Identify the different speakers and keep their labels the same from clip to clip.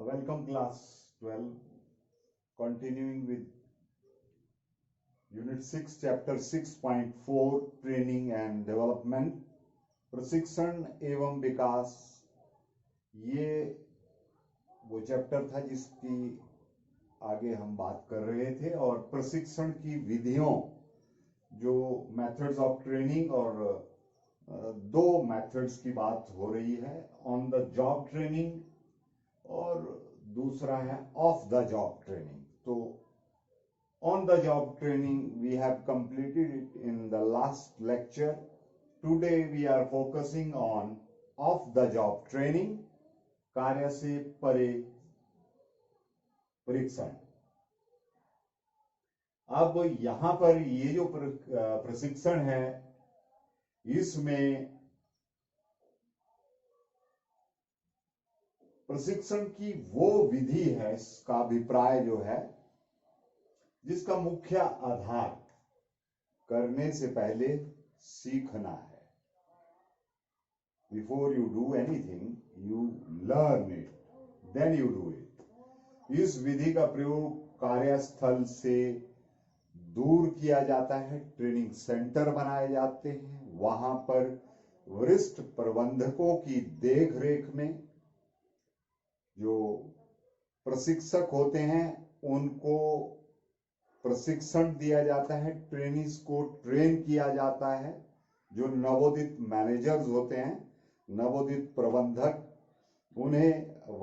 Speaker 1: Welcome class 12, continuing with unit 6 chapter 6.4 training and development, प्रशिक्षण एवं विकास। ये वो चैप्टर था जिसकी आगे हम बात कर रहे थे और प्रशिक्षण की विधियों, जो मेथड्स ऑफ ट्रेनिंग, और दो मेथड्स की बात हो रही है, ऑन द जॉब ट्रेनिंग और दूसरा है ऑफ द जॉब ट्रेनिंग। तो on the job training we have completed it in the last lecture. Today we are focusing on off the job training, कार्य से परे परीक्षण। अब यहां पर ये जो प्रशिक्षण है, इसमें प्रशिक्षण की वो विधि है, इसका अभिप्राय जो है, जिसका मुख्य आधार करने से पहले सीखना है। Before you do anything you learn it, then you do it. इस विधि का प्रयोग कार्यस्थल से दूर किया जाता है, ट्रेनिंग सेंटर बनाए जाते हैं, वहां पर वरिष्ठ प्रबंधकों की देखरेख में जो प्रशिक्षक होते हैं उनको प्रशिक्षण दिया जाता है, ट्रेनीज को ट्रेन किया जाता है। जो नवोदित मैनेजर्स होते हैं, नवोदित प्रबंधक, उन्हें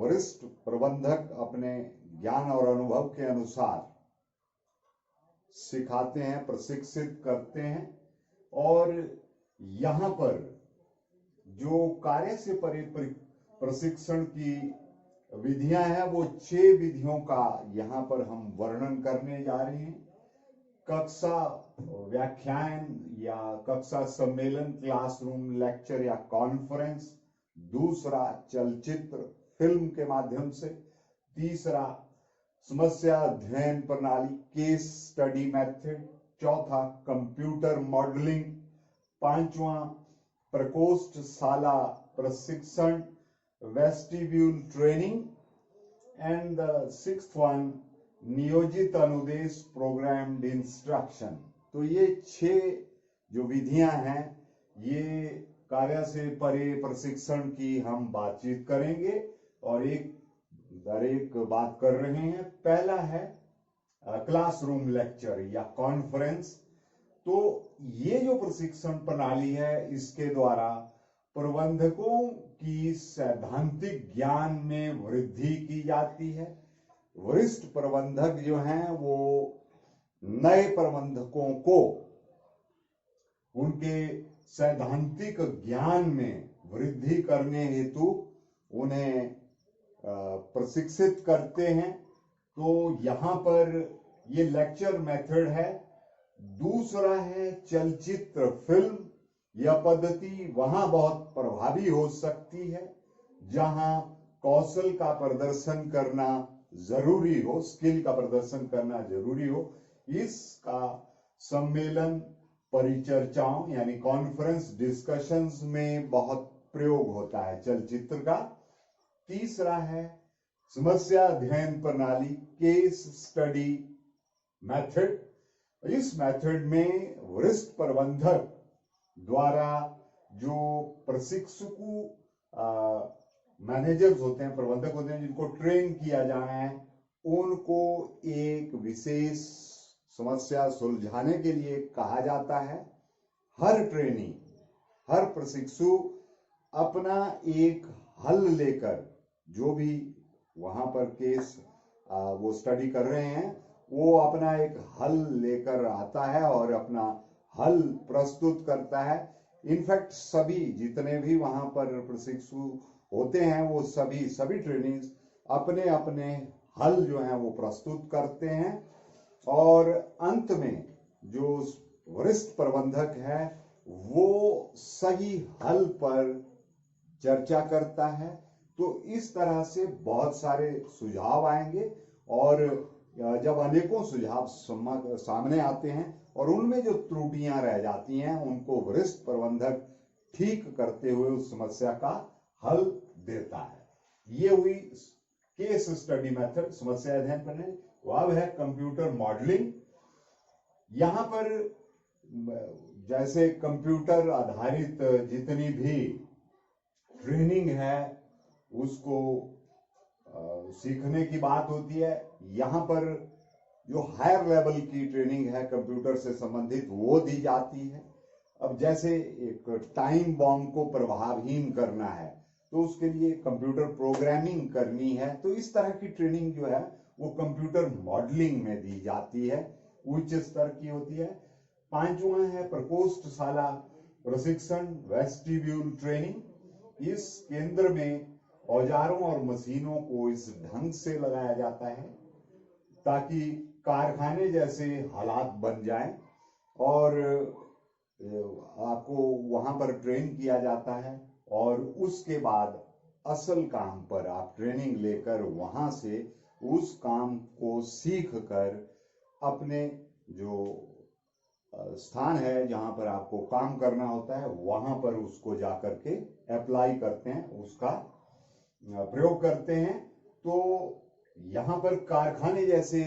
Speaker 1: वरिष्ठ प्रबंधक अपने ज्ञान और अनुभव के अनुसार सिखाते हैं, प्रशिक्षित करते हैं। और यहां पर जो कार्य से परे प्रशिक्षण की विधियां हैं, वो 6 विधियों का यहां पर हम वर्णन करने जा रहे हैं। कक्षा व्याख्यान या कक्षा सम्मेलन, क्लासरूम लेक्चर या कॉन्फ्रेंस। दूसरा चलचित्र फिल्म के माध्यम से। तीसरा समस्या अध्ययन प्रणाली, केस स्टडी मेथड। चौथा कंप्यूटर मॉडलिंग। पांचवा प्रकोष्ठशाला प्रशिक्षण, vestibule training. And the sixth one नियोजित अनुदेश, प्रोग्राम्ड इंस्ट्रक्शन। तो ये 6 जो विधियां हैं, ये कार्य से परे प्रशिक्षण की हम बातचीत करेंगे और एक दर एक बात कर रहे हैं। पहला है क्लासरूम लेक्चर या कॉन्फ्रेंस। तो ये जो प्रशिक्षण प्रणाली है, इसके द्वारा प्रबंधकों की सैद्धांतिक ज्ञान में वृद्धि की जाती है। वरिष्ठ प्रबंधक जो हैं, वो नए प्रबंधकों को उनके सैद्धांतिक ज्ञान में वृद्धि करने हेतु उन्हें प्रशिक्षित करते हैं। तो यहां पर ये लेक्चर मेथड है। दूसरा है चलचित्र फिल्म। यह पद्धति वहां बहुत प्रभावी हो सकती है जहां कौशल का प्रदर्शन करना जरूरी हो, स्किल का प्रदर्शन करना जरूरी हो। इसका सम्मेलन परिचर्चाओं यानी कॉन्फ्रेंस डिस्कशंस में बहुत प्रयोग होता है चलचित्र का। तीसरा है समस्या अध्ययन प्रणाली, केस स्टडी मेथड। इस मेथड में वरिष्ठ प्रबंधक द्वारा जो प्रशिक्षु मैनेजर्स होते हैं, प्रबंधक होते हैं, जिनको ट्रेन किया जाना है, उनको एक विशेष समस्या सुलझाने के लिए कहा जाता है। हर ट्रेनी, हर प्रशिक्षु अपना एक हल लेकर, जो भी वहां पर केस वो स्टडी कर रहे हैं, वो अपना एक हल लेकर आता है और अपना हल प्रस्तुत करता है। इनफैक्ट सभी जितने भी वहां पर प्रशिक्षु होते हैं, वो सभी ट्रेनिंग्स अपने अपने हल जो हैं वो प्रस्तुत करते हैं। और अंत में जो वरिष्ठ प्रबंधक है, वो सही हल पर चर्चा करता है। तो इस तरह से बहुत सारे सुझाव आएंगे और जब अनेकों सुझाव सामने आते हैं और उनमें जो त्रुटियां रह जाती हैं, उनको वरिष्ठ प्रबंधक ठीक करते हुए उस समस्या का हल देता है। ये हुई केस स्टडी मेथड, समस्या अध्ययन करने, अब है कंप्यूटर मॉडलिंग। यहां पर जैसे कंप्यूटर आधारित जितनी भी ट्रेनिंग है उसको सीखने की बात होती है। यहां पर जो हायर लेवल की ट्रेनिंग है कंप्यूटर से संबंधित वो दी जाती है। अब जैसे एक टाइम बॉम्ब को प्रभावहीन करना है तो उसके लिए कंप्यूटर प्रोग्रामिंग करनी है, तो इस तरह की ट्रेनिंग जो है वो कंप्यूटर मॉडलिंग में दी जाती है, उच्च स्तर की होती है। पांचवा है प्रकोष्ठशाला प्रशिक्षण, वेस्टिब्यूल ट्रेनिंग। इस केंद्र में औजारों और मशीनों को इस ढंग से लगाया जाता है ताकि कारखाने जैसे हालात बन जाएं, और आपको वहां पर ट्रेन किया जाता है और उसके बाद असल काम पर आप ट्रेनिंग लेकर वहां से उस काम को सीख कर अपने जो स्थान है जहां पर आपको काम करना होता है वहां पर उसको जाकर के अप्लाई करते हैं, उसका प्रयोग करते हैं। तो यहाँ पर कारखाने जैसे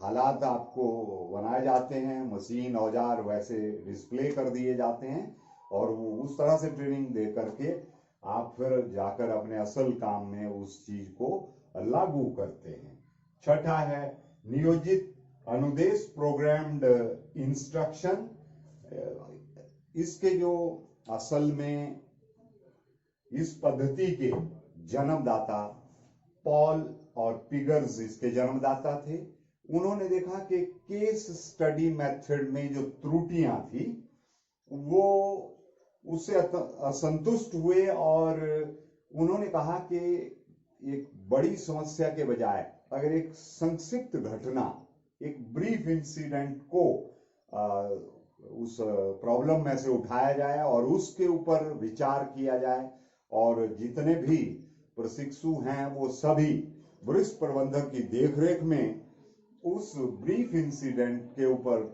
Speaker 1: हालात आपको बनाए जाते हैं, मशीन औजार वैसे डिस्प्ले कर दिए जाते हैं और वो उस तरह से ट्रेनिंग दे करके आप फिर जाकर अपने असल काम में उस चीज को लागू करते हैं। छठा है नियोजित अनुदेश, प्रोग्राम्ड इंस्ट्रक्शन। इसके जो असल में इस पद्धति के जन्मदाता पॉल और पिगर्स इसके जन्मदाता थे। उन्होंने देखा कि केस स्टडी मेथड में जो त्रुटियां थी वो उससे असंतुष्ट हुए और उन्होंने कहा कि एक बड़ी समस्या के बजाय अगर एक संक्षिप्त घटना, एक ब्रीफ इंसिडेंट को उस प्रॉब्लम में से उठाया जाए और उसके ऊपर विचार किया जाए और जितने भी प्रशिक्षु हैं वो सभी वरिष्ठ प्रबंधक की देखरेख में उस ब्रीफ इंसिडेंट के ऊपर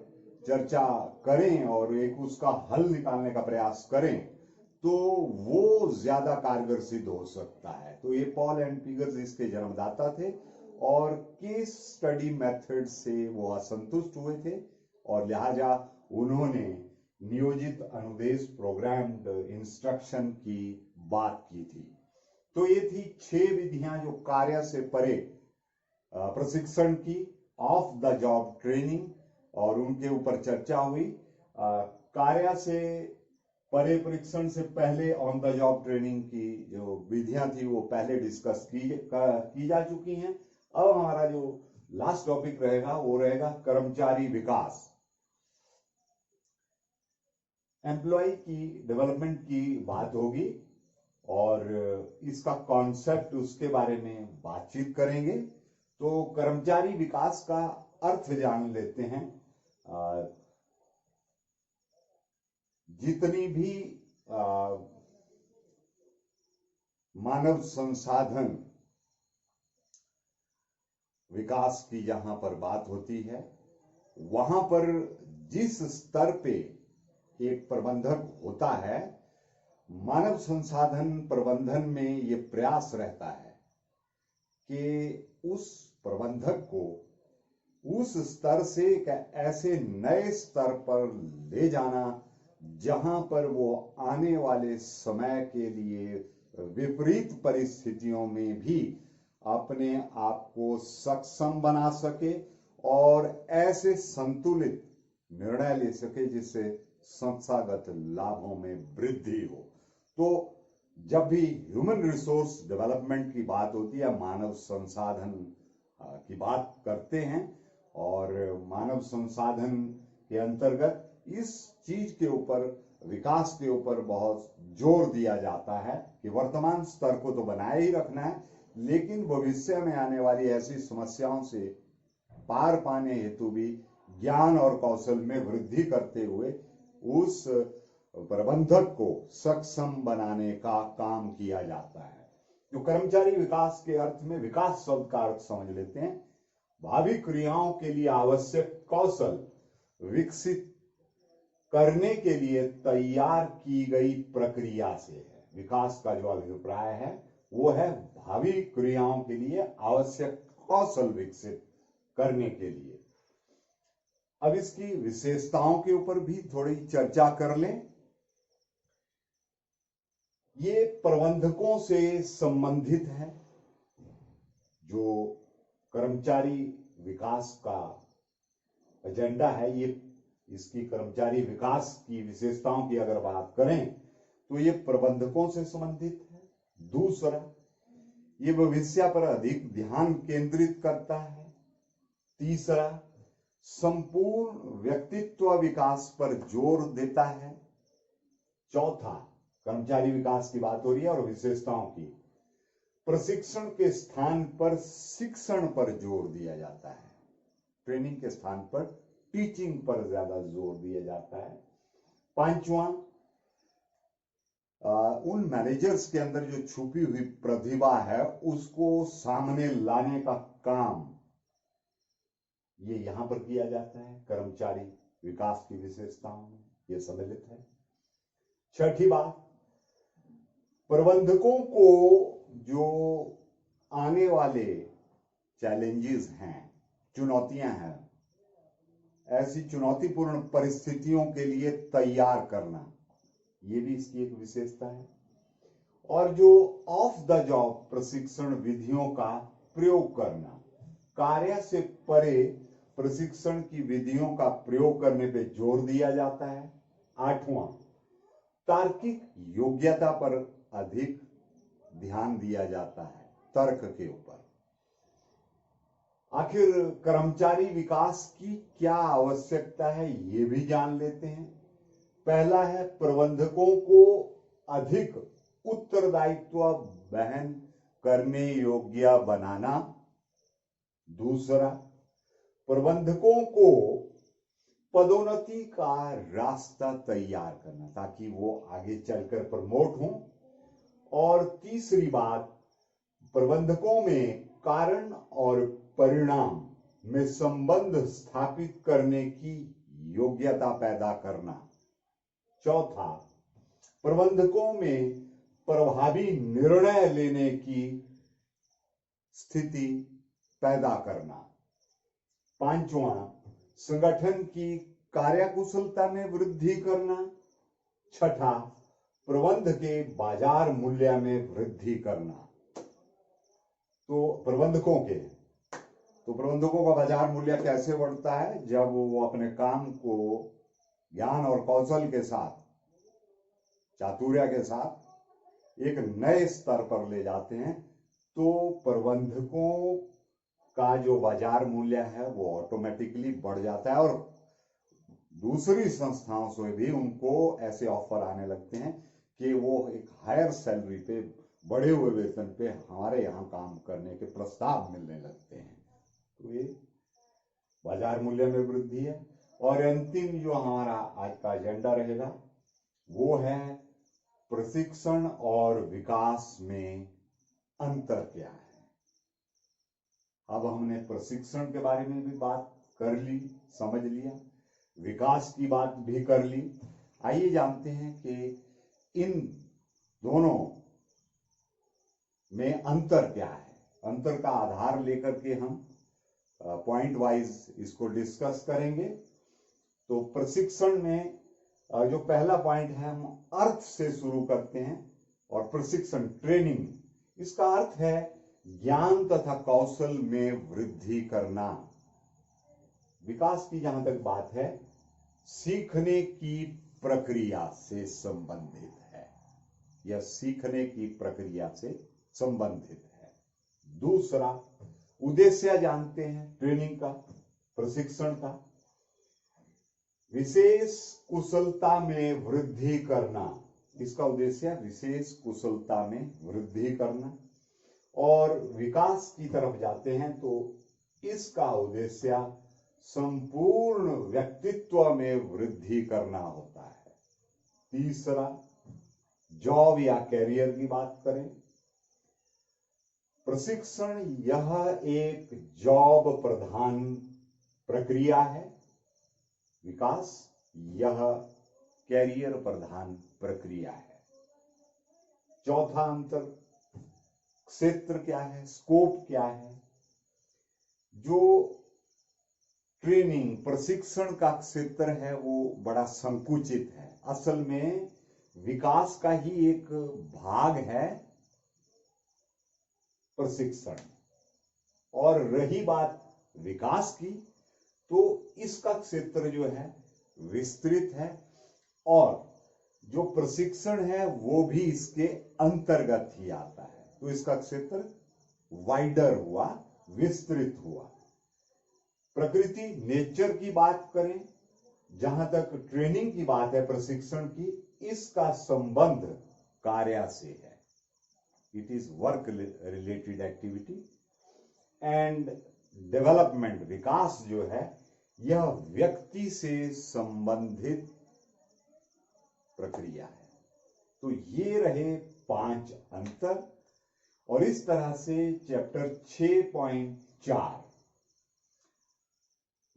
Speaker 1: चर्चा करें और एक उसका हल निकालने का प्रयास करें तो वो ज्यादा कारगर सिद्ध हो सकता है। तो ये पॉल एंड पिगर्स इसके जन्मदाता थे और केस स्टडी मेथड से वो असंतुष्ट हुए थे और लिहाजा उन्होंने नियोजित अनुदेश, प्रोग्राम्ड इंस्ट्रक्शन की बात की थी। तो ये थी 6 विधियां जो कार्य से परे प्रशिक्षण की, ऑफ द जॉब ट्रेनिंग, और उनके ऊपर चर्चा हुई। कार्य से परे परीक्षण से पहले ऑन द जॉब ट्रेनिंग की जो विधियां थी वो पहले डिस्कस की जा चुकी हैं। अब हमारा जो लास्ट टॉपिक रहेगा वो रहेगा कर्मचारी विकास, एम्प्लॉय की डेवलपमेंट की बात होगी और इसका कॉन्सेप्ट उसके बारे में बातचीत करेंगे। तो कर्मचारी विकास का अर्थ जान लेते हैं। जितनी भी मानव संसाधन विकास की जहां पर बात होती है वहां पर जिस स्तर पे एक प्रबंधक होता है, मानव संसाधन प्रबंधन में ये प्रयास रहता है कि उस प्रबंधक को उस स्तर से एक ऐसे नए स्तर पर ले जाना जहां पर वो आने वाले समय के लिए विपरीत परिस्थितियों में भी अपने आप को सक्षम बना सके और ऐसे संतुलित निर्णय ले सके जिससे संस्थागत लाभों में वृद्धि हो। तो जब भी ह्यूमन रिसोर्स डेवलपमेंट की बात होती है, मानव संसाधन की बात करते हैं और मानव संसाधन के अंतर्गत इस चीज के ऊपर, विकास के ऊपर बहुत जोर दिया जाता है कि वर्तमान स्तर को तो बनाए ही रखना है, लेकिन भविष्य में आने वाली ऐसी समस्याओं से पार पाने हेतु भी ज्ञान और कौशल में वृद्धि करते हुए उस प्रबंधक को सक्षम बनाने का काम किया जाता है। तो कर्मचारी विकास के अर्थ में विकास शब्द का अर्थ समझ लेते हैं। भावी क्रियाओं के लिए आवश्यक कौशल विकसित करने के लिए तैयार की गई प्रक्रिया से है। विकास का जो अभिप्राय है वो है भावी क्रियाओं के लिए आवश्यक कौशल विकसित करने के लिए। अब इसकी विशेषताओं के ऊपर भी थोड़ी चर्चा कर लें। ये प्रबंधकों से संबंधित है। जो कर्मचारी विकास का एजेंडा है, ये इसकी कर्मचारी विकास की विशेषताओं की अगर बात करें तो ये प्रबंधकों से संबंधित है। दूसरा, ये भविष्य पर अधिक ध्यान केंद्रित करता है। तीसरा, संपूर्ण व्यक्तित्व विकास पर जोर देता है। चौथा, कर्मचारी विकास की बात हो रही है और विशेषताओं की, प्रशिक्षण के स्थान पर शिक्षण पर जोर दिया जाता है। ट्रेनिंग के स्थान पर टीचिंग पर ज्यादा जोर दिया जाता है। पांचवा, उन मैनेजर्स के अंदर जो छुपी हुई प्रतिभा है उसको सामने लाने का काम ये यहां पर किया जाता है। कर्मचारी विकास की विशेषताओं में ये सम्मिलित है। छठी बात, प्रबंधकों को जो आने वाले चैलेंजेस हैं, चुनौतियां हैं, ऐसी चुनौतीपूर्ण परिस्थितियों के लिए तैयार करना, ये भी इसकी एक विशेषता है। और जो ऑफ द जॉब प्रशिक्षण विधियों का प्रयोग करना, कार्य से परे प्रशिक्षण की विधियों का प्रयोग करने पे जोर दिया जाता है। आठवां, तार्किक योग्यता पर अधिक ध्यान दिया जाता है, तर्क के ऊपर। आखिर कर्मचारी विकास की क्या आवश्यकता है ये भी जान लेते हैं। पहला है प्रबंधकों को अधिक उत्तरदायित्व वहन करने योग्य बनाना। दूसरा, प्रबंधकों को पदोन्नति का रास्ता तैयार करना ताकि वो आगे चलकर प्रमोट हों। और तीसरी बात, प्रबंधकों में कारण और परिणाम में संबंध स्थापित करने की योग्यता पैदा करना। चौथा, प्रबंधकों में प्रभावी निर्णय लेने की स्थिति पैदा करना। पांचवा, संगठन की कार्यकुशलता में वृद्धि करना। छठा, प्रबंध के बाजार मूल्य में वृद्धि करना। तो प्रबंधकों का बाजार मूल्य कैसे बढ़ता है? जब वो अपने काम को ज्ञान और कौशल के साथ, चातुर्य के साथ एक नए स्तर पर ले जाते हैं तो प्रबंधकों का जो बाजार मूल्य है वो ऑटोमेटिकली बढ़ जाता है और दूसरी संस्थाओं से भी उनको ऐसे ऑफर आने लगते हैं कि वो एक हायर सैलरी पे, बढ़े हुए वेतन पे हमारे यहाँ काम करने के प्रस्ताव मिलने लगते हैं। तो ये बाजार मूल्य में वृद्धि है। और अंतिम जो हमारा आज का एजेंडा रहेगा वो है प्रशिक्षण और विकास में अंतर क्या है। अब हमने प्रशिक्षण के बारे में भी बात कर ली, समझ लिया, विकास की बात भी कर ली। आइए जानते हैं कि इन दोनों में अंतर क्या है। अंतर का आधार लेकर के हम पॉइंट वाइज इसको डिस्कस करेंगे। तो प्रशिक्षण में जो पहला पॉइंट है, हम अर्थ से शुरू करते हैं। और प्रशिक्षण, ट्रेनिंग, इसका अर्थ है ज्ञान तथा कौशल में वृद्धि करना। विकास की जहां तक बात है, सीखने की प्रक्रिया से संबंधित है। यह सीखने की प्रक्रिया से संबंधित है। दूसरा, उद्देश्य जानते हैं ट्रेनिंग का, प्रशिक्षण का, विशेष कुशलता में वृद्धि करना। इसका उद्देश्य विशेष कुशलता में वृद्धि करना। और विकास की तरफ जाते हैं तो इसका उद्देश्य संपूर्ण व्यक्तित्व में वृद्धि करना होता है। तीसरा, जॉब या कैरियर की बात करें, प्रशिक्षण यह एक जॉब प्रधान प्रक्रिया है, विकास यह कैरियर प्रधान प्रक्रिया है। चौथा अंतर, क्षेत्र क्या है, स्कोप क्या है। जो ट्रेनिंग प्रशिक्षण का क्षेत्र है वो बड़ा संकुचित है। असल में विकास का ही एक भाग है प्रशिक्षण। और रही बात विकास की, तो इसका क्षेत्र जो है विस्तृत है और जो प्रशिक्षण है वो भी इसके अंतर्गत ही आता है। तो इसका क्षेत्र वाइडर हुआ, विस्तृत हुआ। प्रकृति, नेचर की बात करें, जहां तक ट्रेनिंग की बात है, प्रशिक्षण की, इसका संबंध कार्य से है। It is work related activity. And development, विकास जो है, यह व्यक्ति से संबंधित प्रक्रिया है। तो ये रहे 5 अंतर। और इस तरह से chapter 6.4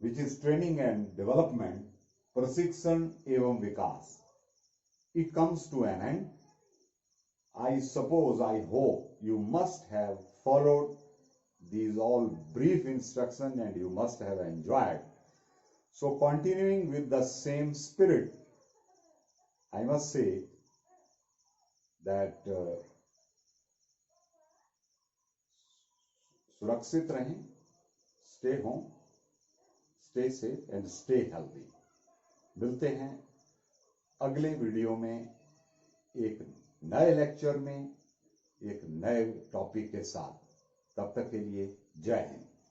Speaker 1: which is training and development, प्रशिक्षण एवं विकास, it comes to an end. I suppose, I hope you must have followed these all brief instructions and you must have enjoyed. So continuing with the same spirit, I must say that सुरक्षित रहें, stay home, stay safe and stay healthy. मिलते हैं अगले video में एक नए lecture में, एक नए टॉपिक के साथ। तब तक के लिए जय हिंद।